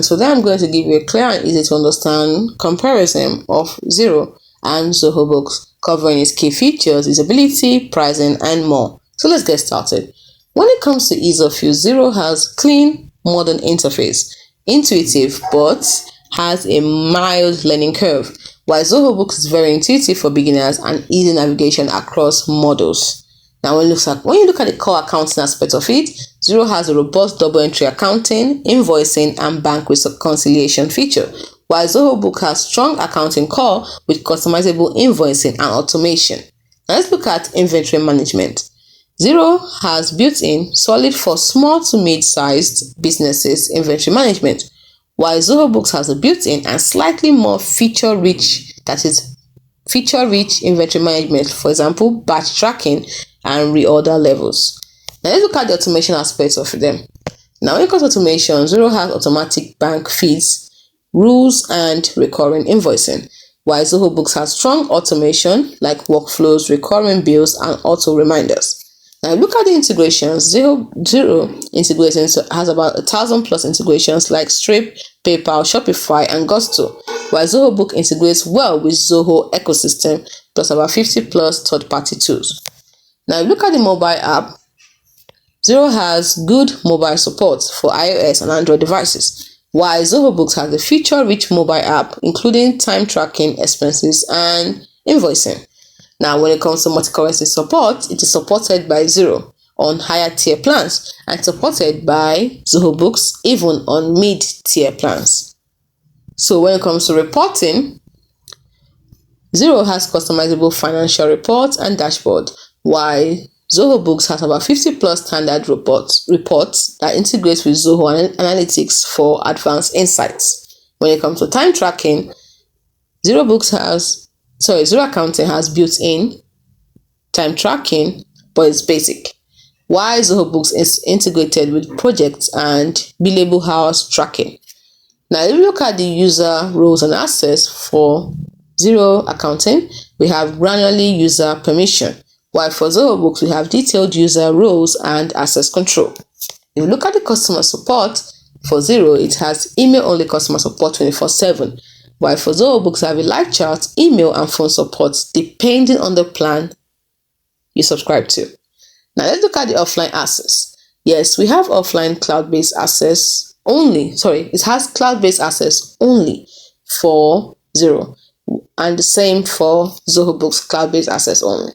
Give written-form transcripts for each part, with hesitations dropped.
today I'm going to give you a clear and easy to understand comparison of Xero and Zoho Books, covering its key features, usability, pricing, and more. So let's get started. When it comes to ease of use, Xero has clean, modern interface, intuitive, but has a mild learning curve, while Zoho Books is very intuitive for beginners and easy navigation across models. Now, when you look at the core accounting aspect of it, Xero has a robust double entry accounting, invoicing, and bank reconciliation feature, while Zoho Book has strong accounting core with customizable invoicing and automation. Now, let's look at inventory management. Xero has built-in solid for small to mid-sized businesses inventory management, while Zoho Books has a built-in and slightly more feature-rich inventory management, for example, batch tracking and reorder levels. Now let's look at the automation aspects of them. Now when it comes to automation, Xero has automatic bank feeds, rules, and recurring invoicing, while Zoho Books has strong automation like workflows, recurring bills, and auto reminders. Now look at the integrations. Xero integrations has about 1,000 plus integrations like Stripe, PayPal, Shopify, and Gusto, while Zoho Book integrates well with Zoho ecosystem plus about 50 plus third-party tools. Now look at the mobile app. Xero has good mobile support for iOS and Android devices, while Zoho Books has a feature-rich mobile app including time tracking, expenses, and invoicing. Now when it comes to multi-currency support, it is supported by Xero on higher tier plans and supported by Zoho Books even on mid-tier plans. So when it comes to reporting, Xero has customizable financial reports and dashboard, while Zoho Books has about 50 plus standard reports that integrates with Zoho Analytics for advanced insights. When it comes to time tracking, Xero Accounting has built-in time tracking, but it's basic, while Zoho Books is integrated with projects and billable hours tracking. Now, if you look at the user roles and access for Xero Accounting, we have granularly user permission, while for Zoho Books, we have detailed user roles and access control. If you look at the customer support for Xero, it has email-only customer support 24/7, while for Zoho Books, we have a live chat, email, and phone support depending on the plan you subscribe to. Now, let's look at the offline access. Yes, we have offline cloud-based access only. It has cloud-based access only for Xero, and the same for Zoho Books, cloud-based access only.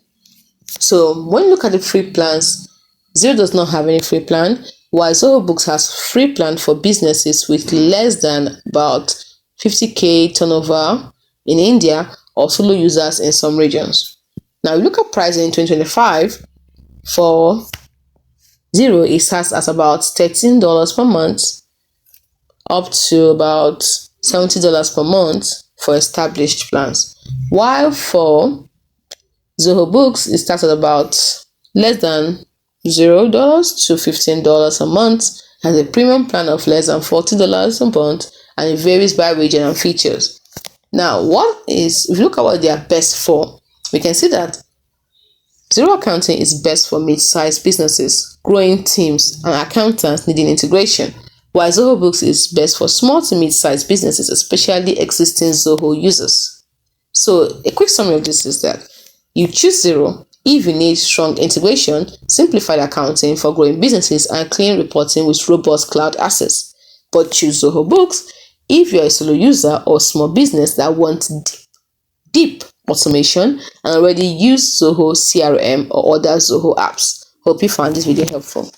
So when you look at the free plans, Xero does not have any free plan, while Zoho Books has free plan for businesses with less than about 50k turnover in India or solo users in some regions. Now we look at pricing in 2025 for Xero. It starts at about $13 per month up to about $70 per month for established plans, while for Zoho Books, it starts at about less than $0 to $15 a month, has a premium plan of less than $40 a month, and it varies by region and features. Now, if you look at what they are best for, we can see that Xero Accounting is best for mid-sized businesses, growing teams, and accountants needing integration, while Zoho Books is best for small to mid-sized businesses, especially existing Zoho users. So, a quick summary of this is that you choose Xero if you need strong integration, simplified accounting for growing businesses, and clean reporting with robust cloud access. But choose Zoho Books if you're a solo user or small business that wants deep automation and already use Zoho CRM or other Zoho apps. Hope you found this video helpful.